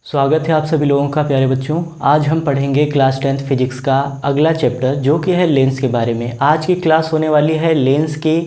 स्वागत है आप सभी लोगों का प्यारे बच्चों। आज हम पढ़ेंगे क्लास 10th फिजिक्स का अगला चैप्टर जो कि है लेंस के बारे में। आज की क्लास होने वाली है लेंस की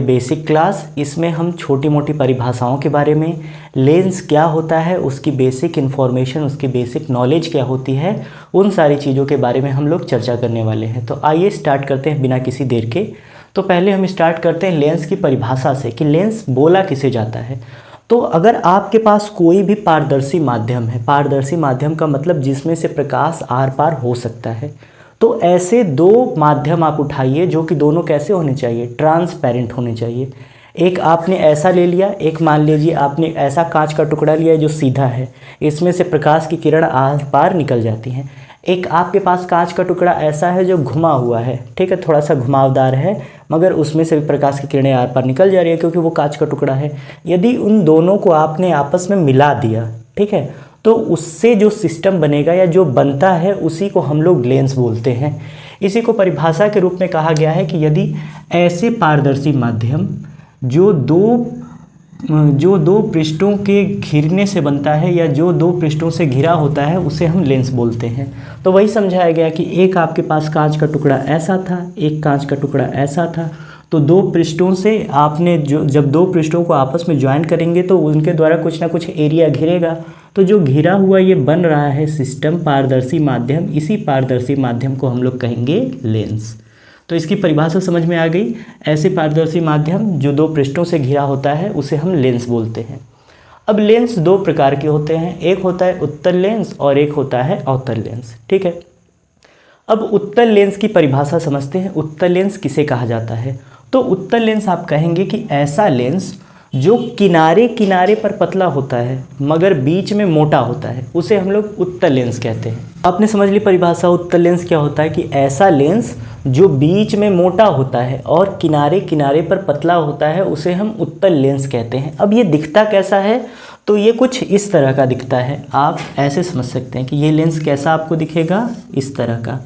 बेसिक क्लास। इसमें हम छोटी मोटी परिभाषाओं के बारे में, लेंस क्या होता है, उसकी बेसिक इन्फॉर्मेशन, उसकी बेसिक नॉलेज क्या होती है, उन सारी चीज़ों के बारे में हम लोग चर्चा करने वाले हैं। तो आइए स्टार्ट करते हैं बिना किसी देर के। तो पहले हम स्टार्ट करते हैं लेंस की परिभाषा से कि लेंस बोला किसे जाता है। तो अगर आपके पास कोई भी पारदर्शी माध्यम है, पारदर्शी माध्यम का मतलब जिसमें से प्रकाश आर पार हो सकता है, तो ऐसे दो माध्यम आप उठाइए जो कि दोनों कैसे होने चाहिए, ट्रांसपेरेंट होने चाहिए। एक आपने ऐसा ले लिया, एक मान लीजिए आपने ऐसा कांच का टुकड़ा लिया जो सीधा है, इसमें से प्रकाश की किरण आर पार निकल जाती हैं। एक आपके पास कांच का टुकड़ा ऐसा है जो घुमा हुआ है, ठीक है, थोड़ा सा घुमावदार है, मगर उसमें से भी प्रकाश की किरणें आर पार निकल जा रही है क्योंकि वो कांच का टुकड़ा है। यदि उन दोनों को आपने आपस में मिला दिया, ठीक है, तो उससे जो सिस्टम बनेगा या जो बनता है उसी को हम लोग लेंस बोलते हैं। इसी को परिभाषा के रूप में कहा गया है कि यदि ऐसे पारदर्शी माध्यम जो दो पृष्ठों के घिरने से बनता है या जो दो पृष्ठों से घिरा होता है उसे हम लेंस बोलते हैं। तो वही समझाया गया कि एक आपके पास कांच का टुकड़ा ऐसा था, एक कांच का टुकड़ा ऐसा था, तो दो पृष्ठों से आपने जब दो पृष्ठों को आपस में ज्वाइन करेंगे तो उनके द्वारा कुछ ना कुछ एरिया घिरेगा। तो जो घिरा हुआ ये बन रहा है सिस्टम, पारदर्शी माध्यम, इसी पारदर्शी माध्यम को हम लोग कहेंगे लेंस। तो इसकी परिभाषा समझ में आ गई। ऐसे पारदर्शी माध्यम जो दो पृष्ठों से घिरा होता है उसे हम लेंस बोलते हैं। अब लेंस दो प्रकार के होते हैं, एक होता है उत्तल लेंस और एक होता है अवतल लेंस, ठीक है। अब उत्तल लेंस की परिभाषा समझते हैं। उत्तल लेंस किसे कहा जाता है? तो उत्तल लेंस आप कहेंगे कि ऐसा लेंस जो किनारे किनारे पर पतला होता है मगर बीच में मोटा होता है, उसे हम लोग उत्तल लेंस कहते हैं। आपने समझ ली परिभाषा। उत्तल लेंस क्या होता है कि ऐसा लेंस जो बीच में मोटा होता है और किनारे किनारे पर पतला होता है उसे हम उत्तल लेंस कहते हैं। अब ये दिखता कैसा है? तो ये कुछ इस तरह का दिखता है। आप ऐसे समझ सकते हैं कि ये लेंस कैसा आपको दिखेगा, इस तरह का,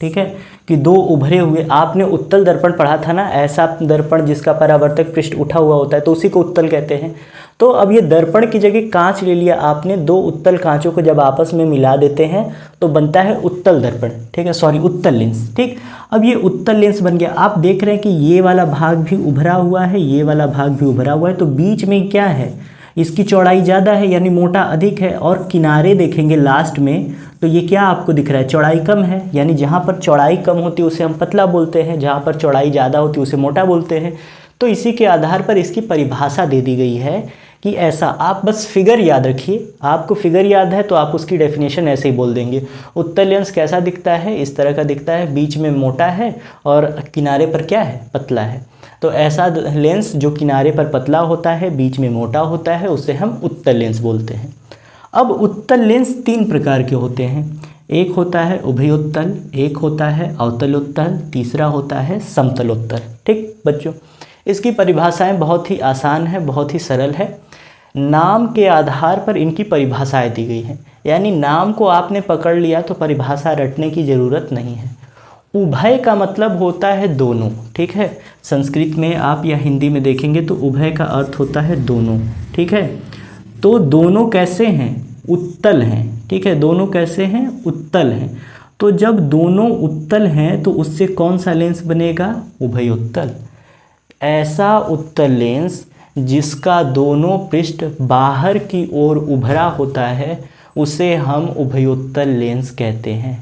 ठीक है, कि दो उभरे हुए, आपने उत्तल दर्पण पढ़ा था ना, ऐसा दर्पण जिसका परावर्तक पृष्ठ उठा हुआ होता है तो उसी को उत्तल कहते हैं। तो अब ये दर्पण की जगह कांच ले लिया आपने, दो उत्तल कांचों को जब आपस में मिला देते हैं तो बनता है उत्तल दर्पण, ठीक है, सॉरी उत्तल लेंस, ठीक। अब ये उत्तल लेंस बन गया। आप देख रहे हैं कि ये वाला भाग भी उभरा हुआ है, ये वाला भाग भी उभरा हुआ है, तो बीच में क्या है, इसकी चौड़ाई ज़्यादा है यानी मोटा अधिक है, और किनारे देखेंगे लास्ट में तो ये क्या आपको दिख रहा है, चौड़ाई कम है, यानी जहाँ पर चौड़ाई कम होती है उसे हम पतला बोलते हैं, जहाँ पर चौड़ाई ज़्यादा होती है उसे मोटा बोलते हैं। तो इसी के आधार पर इसकी परिभाषा दे दी गई है कि ऐसा, आप बस फिगर याद रखिए, आपको फिगर याद है तो आप उसकी डेफिनेशन ऐसे ही बोल देंगे। उत्तल लेंस कैसा दिखता है, इस तरह का दिखता है, बीच में मोटा है और किनारे पर क्या है, पतला है। तो ऐसा लेंस जो किनारे पर पतला होता है, बीच में मोटा होता है, उसे हम उत्तल लेंस बोलते हैं। अब उत्तल लेंस तीन प्रकार के होते हैं। एक होता है उभयोत्तल, एक होता है अवतलोत्तल, तीसरा होता है समतलोत्तल, ठीक बच्चों। इसकी परिभाषाएं बहुत ही आसान है, बहुत ही सरल है। नाम के आधार पर इनकी परिभाषाएं दी गई हैं, यानी नाम को आपने पकड़ लिया तो परिभाषा रटने की ज़रूरत नहीं है। उभय का मतलब होता है दोनों, ठीक है। संस्कृत में आप या हिंदी में देखेंगे तो उभय का अर्थ होता है दोनों, ठीक है। तो दोनों कैसे हैं, उत्तल हैं, ठीक है, दोनों कैसे हैं, उत्तल हैं। तो जब दोनों उत्तल हैं तो उससे कौन सा लेंस बनेगा, उभयोत्तल। ऐसा उत्तल लेंस जिसका दोनों पृष्ठ बाहर की ओर उभरा होता है उसे हम उभयोत्तल लेंस कहते हैं।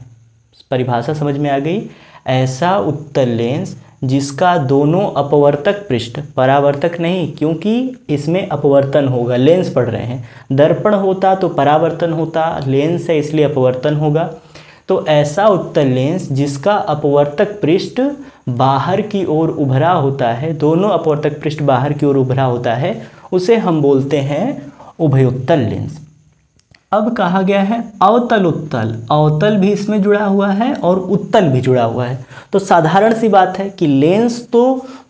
परिभाषा समझ में आ गई। ऐसा उत्तल लेंस जिसका दोनों अपवर्तक पृष्ठ, परावर्तक नहीं क्योंकि इसमें अपवर्तन होगा, लेंस पढ़ रहे हैं, दर्पण होता तो परावर्तन होता, लेंस है इसलिए अपवर्तन होगा। तो ऐसा उत्तल लेंस जिसका अपवर्तक पृष्ठ बाहर की ओर उभरा होता है, दोनों अपवर्तक पृष्ठ बाहर की ओर उभरा होता है, उसे हम बोलते हैं उभयोत्तल लेंस। अब कहा गया है अवतल उत्तल, अवतल भी इसमें जुड़ा हुआ है और उत्तल भी जुड़ा हुआ है। तो साधारण सी बात है कि लेंस तो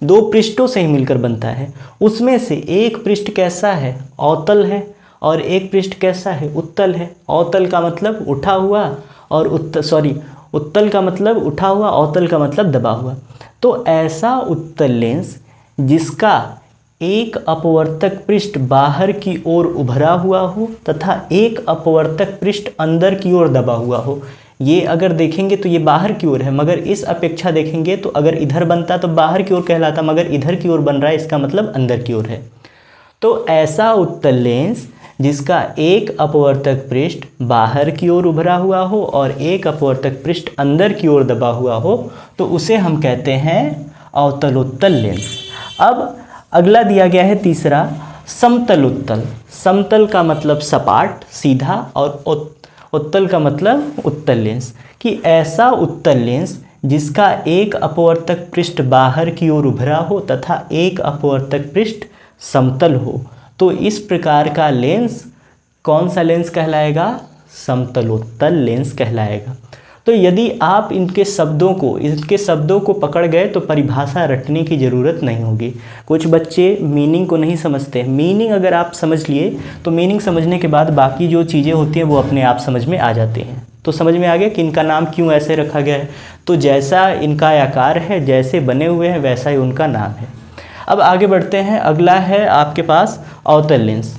दो पृष्ठों से ही मिलकर बनता है, उसमें से एक पृष्ठ कैसा है, अवतल है, और एक पृष्ठ कैसा है, उत्तल है। अवतल का मतलब उठा हुआ और उत्तल का मतलब उठा हुआ, अवतल का मतलब दबा हुआ। तो ऐसा उत्तल लेंस जिसका एक अपवर्तक पृष्ठ बाहर की ओर उभरा हुआ हो तथा एक अपवर्तक पृष्ठ अंदर की ओर दबा हुआ हो। ये अगर देखेंगे तो ये बाहर की ओर है, मगर इस अपेक्षा देखेंगे तो अगर इधर बनता तो बाहर की ओर कहलाता, मगर इधर की ओर बन रहा है, इसका मतलब अंदर की ओर है। तो ऐसा उत्तल लेंस जिसका एक अपवर्तक पृष्ठ बाहर की ओर उभरा हुआ हो और एक अपवर्तक पृष्ठ अंदर की ओर दबा हुआ हो, तो उसे हम कहते हैं अवतलोत्तल लेंस। अब अगला दिया गया है तीसरा, समतल उत्तल। समतल का मतलब सपाट सीधा और उत्तल का मतलब उत्तल लेंस, कि ऐसा उत्तल लेंस जिसका एक अपवर्तक पृष्ठ बाहर की ओर उभरा हो तथा एक अपवर्तक पृष्ठ समतल हो। तो इस प्रकार का लेंस कौन सा लेंस कहलाएगा? समतलोत्तल लेंस कहलाएगा। तो यदि आप इनके शब्दों को पकड़ गए तो परिभाषा रटने की ज़रूरत नहीं होगी। कुछ बच्चे मीनिंग को नहीं समझते हैं, मीनिंग अगर आप समझ लिए तो मीनिंग समझने के बाद बाकी जो चीज़ें होती हैं वो अपने आप समझ में आ जाती हैं। तो समझ में आ गया कि इनका नाम क्यों ऐसे रखा गया है। तो जैसा इनका आकार है, जैसे बने हुए हैं, वैसा ही उनका नाम है। अब आगे बढ़ते हैं। अगला है आपके पास अवतल लेंस।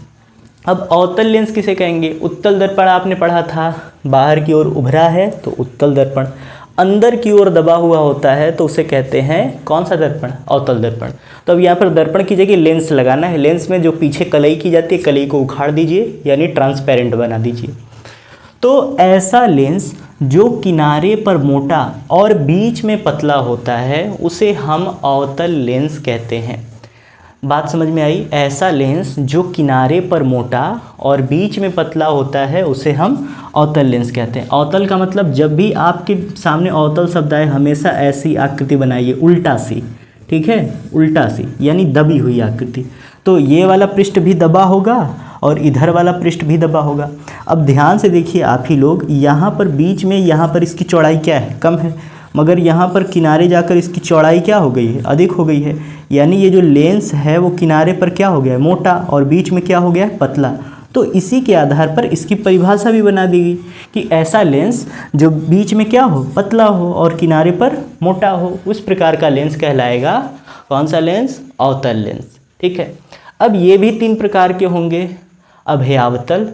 अब अवतल लेंस किसे कहेंगे? उत्तल दर्पण आपने पढ़ा था, बाहर की ओर उभरा है तो उत्तल दर्पण, अंदर की ओर दबा हुआ होता है तो उसे कहते हैं कौन सा दर्पण? अवतल दर्पण। तो अब यहाँ पर दर्पण की जगह लेंस लगाना है। लेंस में जो पीछे कलई की जाती है, कलई को उखाड़ दीजिए, यानी ट्रांसपेरेंट बना दीजिए। तो ऐसा लेंस जो किनारे पर मोटा और बीच में पतला होता है उसे हम अवतल लेंस कहते हैं। बात समझ में आई? ऐसा लेंस जो किनारे पर मोटा और बीच में पतला होता है उसे हम अवतल लेंस कहते हैं। अवतल का मतलब जब भी आपके सामने अवतल शब्द आए हमेशा ऐसी आकृति बनाइए, उल्टा सी, ठीक है, उल्टा सी यानी दबी हुई आकृति। तो ये वाला पृष्ठ भी दबा होगा और इधर वाला पृष्ठ भी दबा होगा। अब ध्यान से देखिए आप ही लोग, यहाँ पर बीच में यहाँ पर इसकी चौड़ाई क्या है? कम है, मगर यहाँ पर किनारे जाकर इसकी चौड़ाई क्या हो गई है? अधिक हो गई है। यानी ये जो लेंस है वो किनारे पर क्या हो गया है? मोटा, और बीच में क्या हो गया है? पतला। तो इसी के आधार पर इसकी परिभाषा भी बना दी गई कि ऐसा लेंस जो बीच में क्या हो? पतला हो और किनारे पर मोटा हो, उस प्रकार का लेंस कहलाएगा कौन सा लेंस? अवतल लेंस। ठीक है। अब ये भी 3 प्रकार के होंगे, अभयावतल,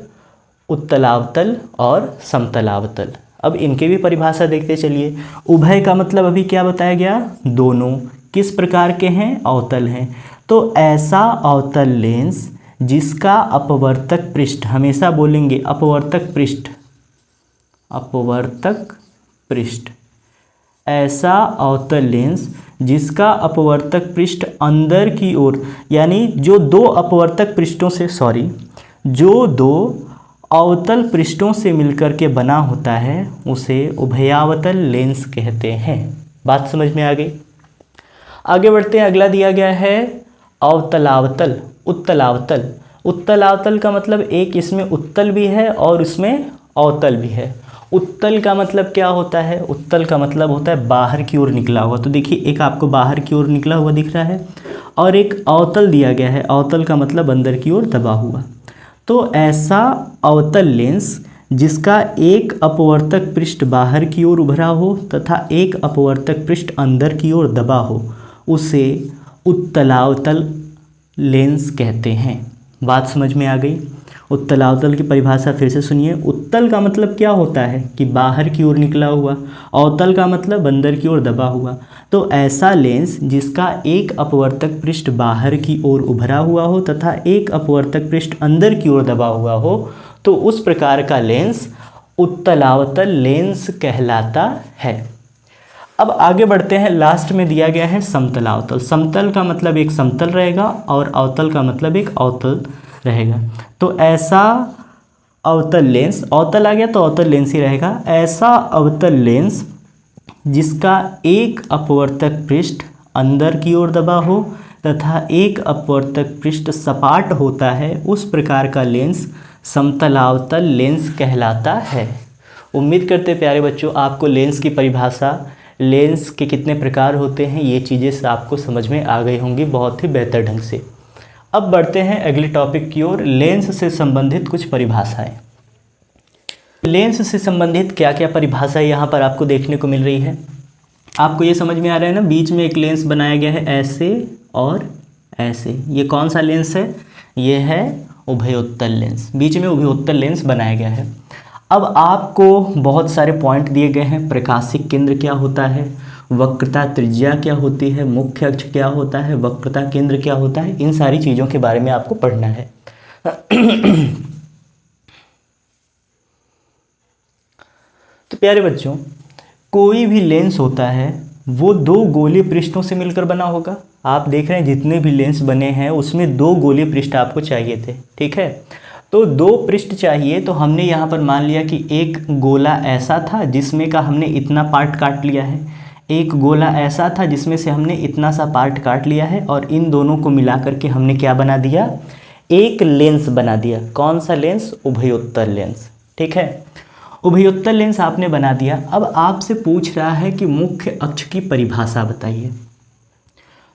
उत्तलावतल और समतलावतल। अब इनके भी परिभाषा देखते चलिए। उभय का मतलब अभी क्या बताया गया? दोनों। किस प्रकार के हैं? अवतल हैं। तो ऐसा अवतल लेंस जिसका अपवर्तक पृष्ठ, हमेशा बोलेंगे अपवर्तक पृष्ठ, अपवर्तक पृष्ठ, ऐसा अवतल लेंस जिसका अपवर्तक पृष्ठ अंदर की ओर, यानी जो दो अपवर्तक पृष्ठों से जो दो अवतल पृष्ठों से मिलकर के बना होता है उसे उभयावतल लेंस कहते हैं। बात समझ में आ गई? आगे बढ़ते हैं। अगला दिया गया है अवतलावतल, उत्तलावतल। उत्तलावतल का मतलब एक इसमें उत्तल भी है और उसमें अवतल भी है। उत्तल का मतलब क्या होता है? उत्तल का मतलब होता है बाहर की ओर निकला हुआ। तो देखिए एक आपको बाहर की ओर निकला हुआ दिख रहा है और एक अवतल दिया गया है। अवतल का मतलब अंदर की ओर दबा हुआ। तो ऐसा अवतल लेंस जिसका एक अपवर्तक पृष्ठ बाहर की ओर उभरा हो तथा एक अपवर्तक पृष्ठ अंदर की ओर दबा हो उसे उत्तलावतल लेंस कहते हैं। बात समझ में आ गई? उत्तलावतल की परिभाषा फिर से सुनिए। उत्तल का मतलब क्या होता है? कि बाहर की ओर निकला हुआ। अवतल का मतलब अंदर की ओर दबा हुआ। तो ऐसा लेंस जिसका एक अपवर्तक पृष्ठ बाहर की ओर उभरा हुआ हो तथा एक अपवर्तक पृष्ठ अंदर की ओर दबा हुआ हो, तो उस प्रकार का लेंस उत्तलावतल लेंस कहलाता है। अब आगे बढ़ते हैं। लास्ट में दिया गया है समतलावतल। समतल का मतलब एक समतल रहेगा और अवतल का मतलब एक अवतल रहेगा। तो ऐसा अवतल लेंस, अवतल आ गया तो अवतल लेंस ही रहेगा। ऐसा अवतल लेंस जिसका एक अपवर्तक पृष्ठ अंदर की ओर दबा हो तथा एक अपवर्तक पृष्ठ सपाट होता है, उस प्रकार का लेंस समतलावतल लेंस कहलाता है। उम्मीद करते प्यारे बच्चों आपको लेंस की परिभाषा, लेंस के कितने प्रकार होते हैं, ये चीज़ें आपको समझ में आ गई होंगी बहुत ही बेहतर ढंग से। अब बढ़ते हैं अगले टॉपिक की ओर, लेंस से संबंधित कुछ परिभाषाएं। लेंस से संबंधित क्या क्या परिभाषा यहाँ पर आपको देखने को मिल रही है? आपको ये समझ में आ रहा है ना, बीच में एक लेंस बनाया गया है ऐसे और ऐसे। ये कौन सा लेंस है? ये है उभयोत्तल लेंस, बीच में उभयोत्तल लेंस बनाया गया है। अब आपको बहुत सारे पॉइंट दिए गए हैं। प्रकाशिक केंद्र क्या होता है, वक्रता त्रिज्या क्या होती है, मुख्य अक्ष क्या होता है, वक्रता केंद्र क्या होता है, इन सारी चीज़ों के बारे में आपको पढ़ना है। तो प्यारे बच्चों, कोई भी लेंस होता है वो दो गोलीय पृष्ठों से मिलकर बना होगा। आप देख रहे हैं जितने भी लेंस बने हैं उसमें दो गोलीय पृष्ठ आपको चाहिए थे, ठीक है। तो दो पृष्ठ चाहिए, तो हमने यहाँ पर मान लिया कि एक गोला ऐसा था जिसमें का हमने इतना पार्ट काट लिया है, एक गोला ऐसा था जिसमें से हमने इतना सा पार्ट काट लिया है, और इन दोनों को मिला करके हमने क्या बना दिया, एक लेंस बना दिया। कौन सा लेंस? उभयोत्तल लेंस, ठीक है। उभयोत्तल लेंस आपने बना दिया। अब आपसे पूछ रहा है कि मुख्य अक्ष की परिभाषा बताइए।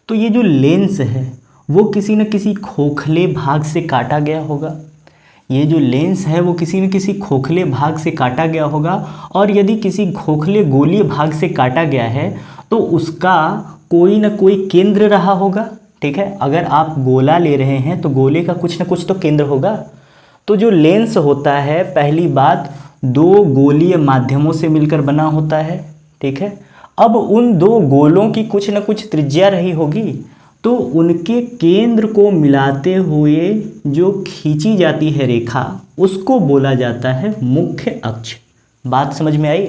तो ये जो लेंस है वो किसी न किसी खोखले भाग से काटा गया होगा। ये जो लेंस है वो किसी न किसी खोखले भाग से काटा गया होगा, और यदि किसी खोखले गोलीय भाग से काटा गया है तो उसका कोई न कोई केंद्र रहा होगा, ठीक है। अगर आप गोला ले रहे हैं तो गोले का कुछ न कुछ तो केंद्र होगा। तो जो लेंस होता है, पहली बात, दो गोलीय माध्यमों से मिलकर बना होता है, ठीक है। अब उन दो गोलों की कुछ न कुछ त्रिज्या रही होगी, तो उनके केंद्र को मिलाते हुए जो खींची जाती है रेखा, उसको बोला जाता है मुख्य अक्ष। बात समझ में आई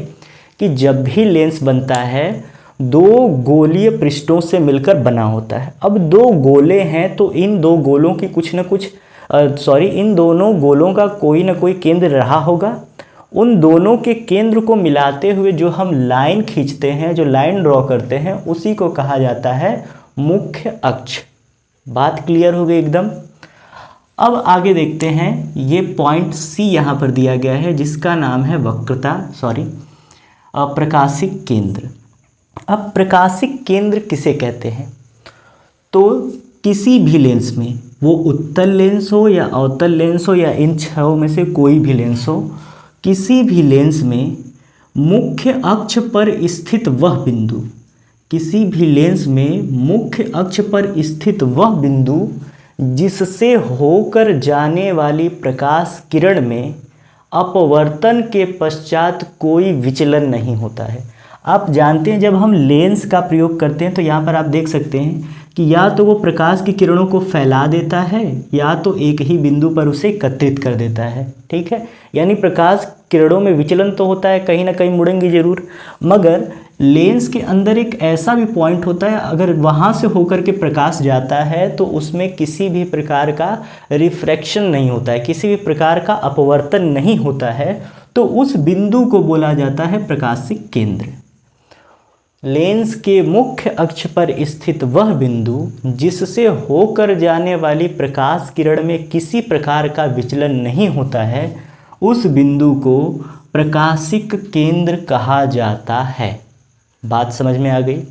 कि जब भी लेंस बनता है दो गोलीय पृष्ठों से मिलकर बना होता है। अब दो गोले हैं तो इन दो गोलों की कुछ न कुछ इन दोनों गोलों का कोई न कोई केंद्र रहा होगा। उन दोनों के केंद्र को मिलाते हुए जो हम लाइन खींचते हैं, जो लाइन ड्रॉ करते हैं, उसी को कहा जाता है मुख्य अक्ष। बात क्लियर हो गई एकदम। अब आगे देखते हैं, ये पॉइंट सी यहाँ पर दिया गया है जिसका नाम है प्रकाशिक केंद्र। अब प्रकाशिक केंद्र किसे कहते हैं? तो किसी भी लेंस में, वो उत्तल लेंस हो या अवतल लेंस हो या इन छह में से कोई भी लेंस हो, किसी भी लेंस में मुख्य अक्ष पर स्थित वह बिंदु, किसी भी लेंस में मुख्य अक्ष पर स्थित वह बिंदु जिससे होकर जाने वाली प्रकाश किरण में अपवर्तन के पश्चात कोई विचलन नहीं होता है। आप जानते हैं जब हम लेंस का प्रयोग करते हैं तो यहाँ पर आप देख सकते हैं कि या तो वो प्रकाश की किरणों को फैला देता है या तो एक ही बिंदु पर उसे एकत्रित कर देता है, ठीक है। यानी प्रकाश किरणों में विचलन तो होता है, कहीं ना कहीं मुड़ेंगी जरूर, मगर लेंस के अंदर एक ऐसा भी पॉइंट होता है, अगर वहाँ से होकर के प्रकाश जाता है तो उसमें किसी भी प्रकार का रिफ्रैक्शन नहीं होता है, किसी भी प्रकार का अपवर्तन नहीं होता है, तो उस बिंदु को बोला जाता है प्रकाशिक केंद्र। लेंस के मुख्य अक्ष पर स्थित वह बिंदु जिससे होकर जाने वाली प्रकाश किरण में किसी प्रकार का विचलन नहीं होता है, उस बिंदु को प्रकाशिक केंद्र कहा जाता है। बात समझ में आ गई।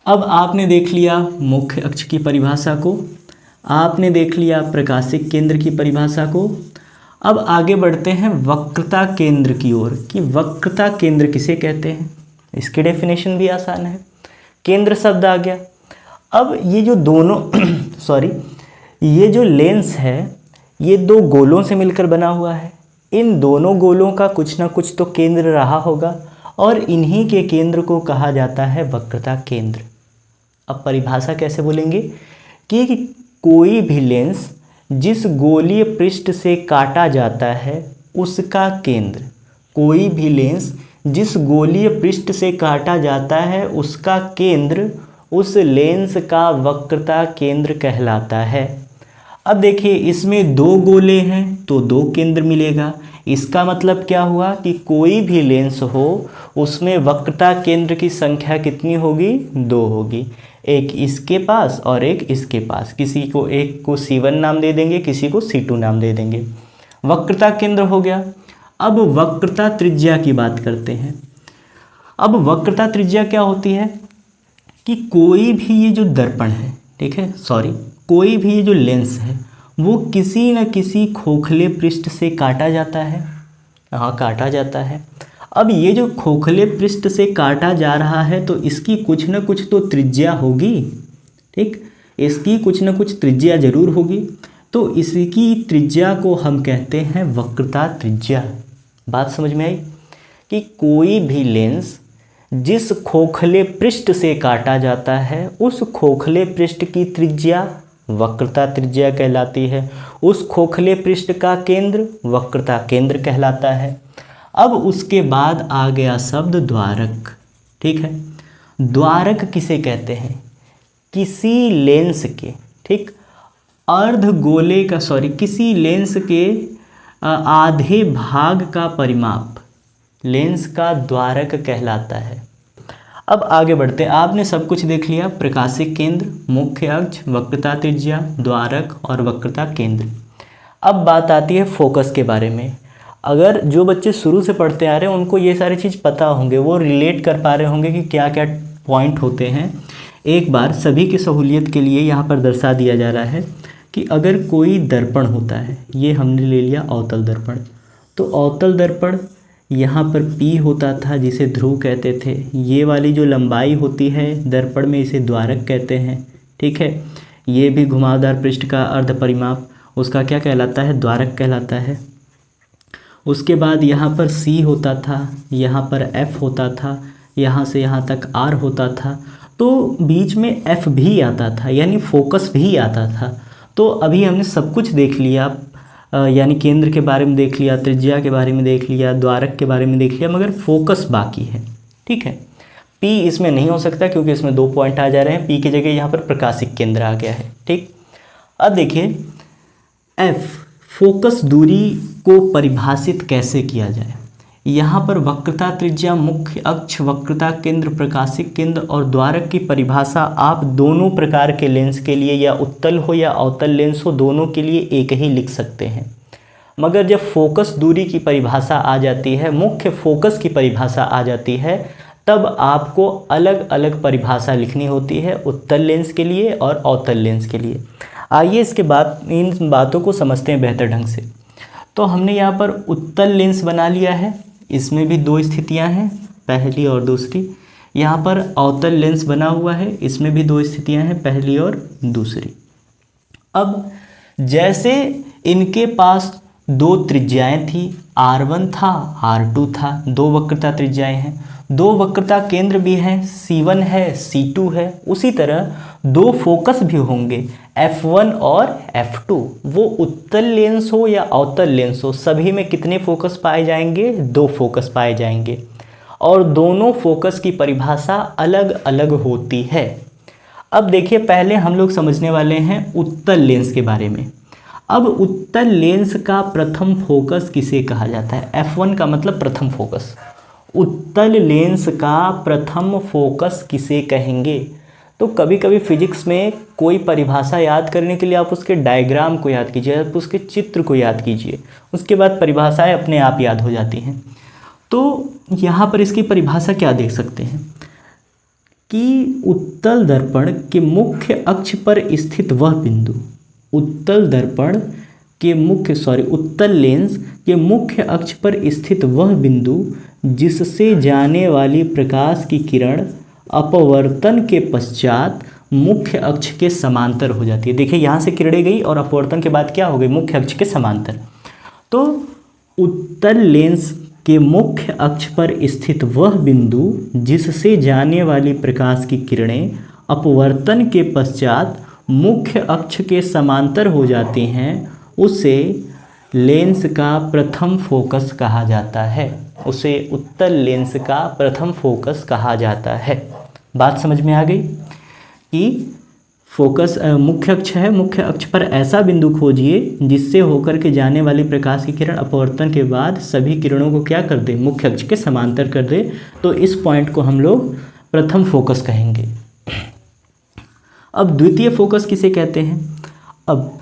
अब आपने देख लिया मुख्य अक्ष की परिभाषा को, आपने देख लिया प्रकाशिक केंद्र की परिभाषा को। अब आगे बढ़ते हैं वक्रता केंद्र की ओर कि वक्रता केंद्र किसे कहते हैं। इसकी डेफिनेशन भी आसान है, केंद्र शब्द आ गया। अब ये जो दोनों ये जो लेंस है ये दो गोलों से मिलकर बना हुआ है। इन दोनों गोलों का कुछ ना कुछ तो केंद्र रहा होगा और इन्हीं के केंद्र को कहा जाता है वक्रता केंद्र। अब परिभाषा कैसे बोलेंगे कि कोई भी लेंस जिस गोलीय पृष्ठ से काटा जाता है उसका केंद्र, कोई भी लेंस जिस गोलीय पृष्ठ से काटा जाता है उसका केंद्र उस लेंस का वक्रता केंद्र कहलाता है। अब देखिए इसमें दो गोले हैं तो दो केंद्र मिलेगा। इसका मतलब क्या हुआ कि कोई भी लेंस हो उसमें वक्रता केंद्र की संख्या कितनी होगी? दो होगी, एक इसके पास और एक इसके पास। किसी को एक को C1 नाम दे देंगे, किसी को C2 नाम दे देंगे। वक्रता केंद्र हो गया। अब वक्रता त्रिज्या की बात करते हैं। अब वक्रता त्रिज्या क्या होती है कि कोई भी ये जो दर्पण है, ठीक है, कोई भी ये जो लेंस है वो किसी न किसी खोखले पृष्ठ से काटा जाता है। हाँ, काटा जाता है। अब ये जो खोखले पृष्ठ से काटा जा रहा है तो इसकी कुछ न कुछ तो त्रिज्या होगी, ठीक। इसकी कुछ न कुछ त्रिज्या जरूर होगी, तो इसकी त्रिज्या को हम कहते हैं वक्रता त्रिज्या। बात समझ में आई कि कोई भी लेंस जिस खोखले पृष्ठ से काटा जाता है उस खोखले पृष्ठ की त्रिज्या वक्रता त्रिज्या कहलाती है। उस खोखले पृष्ठ का केंद्र वक्रता केंद्र कहलाता है। अब उसके बाद आ गया शब्द द्वारक। ठीक है, द्वारक किसे कहते हैं? किसी लेंस के, ठीक, अर्धगोले का किसी लेंस के आधे भाग का परिमाप लेंस का द्वारक कहलाता है। अब आगे बढ़ते हैं। आपने सब कुछ देख लिया, प्रकाशिक केंद्र, मुख्य अक्ष, वक्रता त्रिज्या, द्वारक और वक्रता केंद्र। अब बात आती है फोकस के बारे में। अगर जो बच्चे शुरू से पढ़ते आ रहे हैं उनको ये सारी चीज़ पता होंगे, वो रिलेट कर पा रहे होंगे कि क्या क्या पॉइंट होते हैं। एक बार सभी की सहूलियत के लिए यहाँ पर दर्शा दिया जा रहा है कि अगर कोई दर्पण होता है, ये हमने ले लिया अवतल दर्पण, तो अवतल दर्पण यहाँ पर P होता था जिसे ध्रुव कहते थे। ये वाली जो लंबाई होती है दर्पण में इसे द्वारक कहते हैं। ठीक है, ये भी घुमावदार पृष्ठ का अर्ध परिमाप उसका क्या कहलाता है? द्वारक कहलाता है। उसके बाद यहाँ पर C होता था, यहाँ पर F होता था, यहाँ से यहाँ तक R होता था, तो बीच में F भी आता था, यानी फोकस भी आता था। तो अभी हमने सब कुछ देख लिया, यानी केंद्र के बारे में देख लिया, त्रिज्या के बारे में देख लिया, द्वारक के बारे में देख लिया, मगर फोकस बाकी है। ठीक है, P इसमें नहीं हो सकता क्योंकि इसमें 2 पॉइंट आ जा रहे हैं। P की जगह यहाँ पर प्रकाशिक केंद्र आ गया है। ठीक, अब देखिए F, फोकस दूरी को परिभाषित कैसे किया जाए। यहाँ पर वक्रता त्रिज्या, मुख्य अक्ष, वक्रता केंद्र, प्रकाशिक केंद्र और द्वारक की परिभाषा आप दोनों प्रकार के लेंस के लिए, या उत्तल हो या अवतल लेंस हो, दोनों के लिए एक ही लिख सकते हैं। मगर जब फोकस दूरी की परिभाषा आ जाती है, मुख्य फोकस की परिभाषा आ जाती है, तब आपको अलग अलग परिभाषा लिखनी होती है, उत्तल लेंस के लिए और अवतल लेंस के लिए। आइए इसके बाद इन बातों को समझते हैं बेहतर ढंग से। तो हमने यहाँ पर उत्तल लेंस बना लिया है, इसमें भी 2 स्थितियां हैं, पहली और दूसरी। यहाँ पर अवतल लेंस बना हुआ है, इसमें भी 2 स्थितियां हैं, पहली और दूसरी। अब जैसे इनके पास 2 त्रिज्याएं थी, R1 था, R2 था, 2 वक्रता त्रिज्याएं हैं, 2 वक्रता केंद्र भी हैं, C1 है, C2 है। उसी तरह 2 फोकस भी होंगे, F1 और F2। वो उत्तल लेंस हो या अवतल लेंस हो, सभी में कितने फोकस पाए जाएंगे? 2 फोकस पाए जाएंगे, और दोनों फोकस की परिभाषा अलग अलग होती है। अब देखिए, पहले हम लोग समझने वाले हैं उत्तल लेंस के बारे में। अब उत्तल लेंस का प्रथम फोकस किसे कहा जाता है? F1 का मतलब प्रथम फोकस। उत्तल लेंस का प्रथम फोकस किसे कहेंगे? तो कभी कभी फिजिक्स में कोई परिभाषा याद करने के लिए आप उसके डायग्राम को याद कीजिए, आप उसके चित्र को याद कीजिए, उसके बाद परिभाषाएं अपने आप याद हो जाती हैं। तो यहाँ पर इसकी परिभाषा क्या देख सकते हैं कि उत्तल दर्पण के मुख्य अक्ष पर स्थित वह बिंदु, उत्तल दर्पण के उत्तल लेंस के मुख्य अक्ष पर स्थित वह बिंदु जिससे जाने वाली प्रकाश की किरण अपवर्तन के पश्चात मुख्य अक्ष के समांतर हो जाती है। देखिए, यहाँ से किरणें गई और अपवर्तन के बाद क्या हो गई? मुख्य अक्ष के समांतर। तो उत्तल लेंस के मुख्य अक्ष पर स्थित वह बिंदु जिससे जाने वाली प्रकाश की किरणें अपवर्तन के पश्चात मुख्य अक्ष के समांतर हो जाती हैं, उसे लेंस का प्रथम फोकस कहा जाता है। उसे उत्तल लेंस का प्रथम फोकस कहा जाता है। बात समझ में आ गई कि फोकस मुख्य अक्ष है, मुख्य अक्ष पर ऐसा बिंदु खोजिए जिससे होकर के जाने वाली प्रकाश की किरण अपवर्तन के बाद सभी किरणों को क्या कर दे? मुख्य अक्ष के समांतर कर दे। तो इस पॉइंट को हम लोग प्रथम फोकस कहेंगे। अब द्वितीय फोकस किसे कहते हैं? अब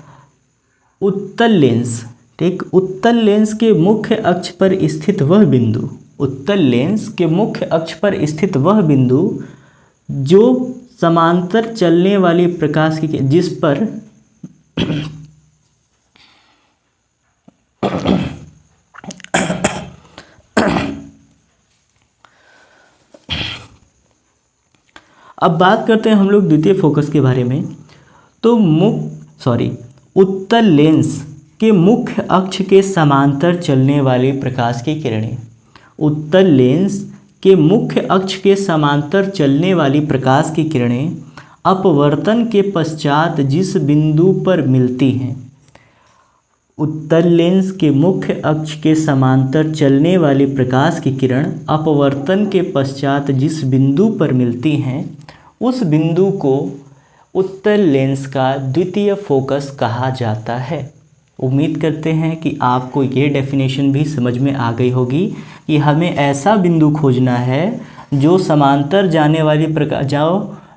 उत्तल लेंस, ठीक, उत्तल लेंस के मुख्य अक्ष पर स्थित वह बिंदु, उत्तल लेंस के मुख्य अक्ष पर स्थित वह बिंदु जो समांतर चलने वाली प्रकाश की जिस पर अब बात करते हैं हम लोग द्वितीय फोकस के बारे में। तो उत्तल लेंस के मुख्य अक्ष के समांतर चलने वाली प्रकाश की किरणें, उत्तल लेंस के मुख्य अक्ष के समांतर चलने वाली प्रकाश की किरणें अपवर्तन के पश्चात जिस बिंदु पर मिलती हैं, उत्तल लेंस के मुख्य अक्ष के समांतर चलने वाली प्रकाश की किरण अपवर्तन के पश्चात जिस बिंदु पर मिलती हैं, उस बिंदु को उत्तल लेंस का द्वितीय फोकस कहा जाता है। उम्मीद करते हैं कि आपको ये डेफिनेशन भी समझ में आ गई होगी कि हमें ऐसा बिंदु खोजना है जो समांतर जाने वाली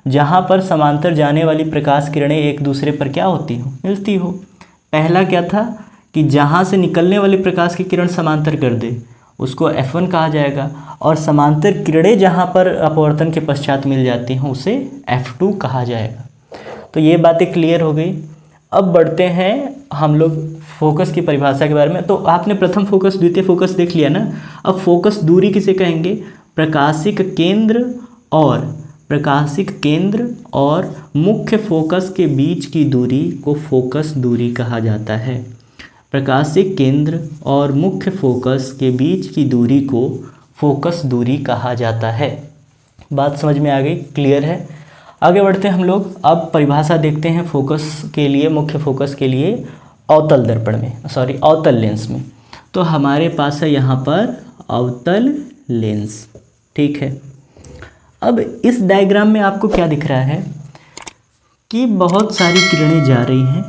जहाँ पर समांतर जाने वाली प्रकाश किरणें एक दूसरे पर क्या होती हो, मिलती हो। पहला क्या था कि जहाँ से निकलने वाली प्रकाश की किरण समांतर कर दे उसको F1 कहा जाएगा, और समांतर किरणें जहाँ पर अपवर्तन के पश्चात मिल जाती हैं उसे F2 कहा जाएगा। तो ये बातें क्लियर हो गई। अब बढ़ते हैं हम लोग फोकस की परिभाषा के बारे में। तो आपने प्रथम फोकस द्वितीय फोकस देख लिया ना। अब फोकस दूरी किसे कहेंगे? प्रकाशिक केंद्र और मुख्य फोकस के बीच की दूरी को फोकस दूरी कहा जाता है। प्रकाशिक केंद्र और मुख्य फोकस के बीच की दूरी को फोकस दूरी कहा जाता है। बात समझ में आ गई? क्लियर है? आगे बढ़ते हैं हम लोग। अब परिभाषा देखते हैं फोकस के लिए, मुख्य फोकस के लिए अवतल दर्पण में, अवतल लेंस में। तो हमारे पास है यहाँ पर अवतल लेंस, ठीक है। अब इस डायग्राम में आपको क्या दिख रहा है कि बहुत सारी किरणें जा रही हैं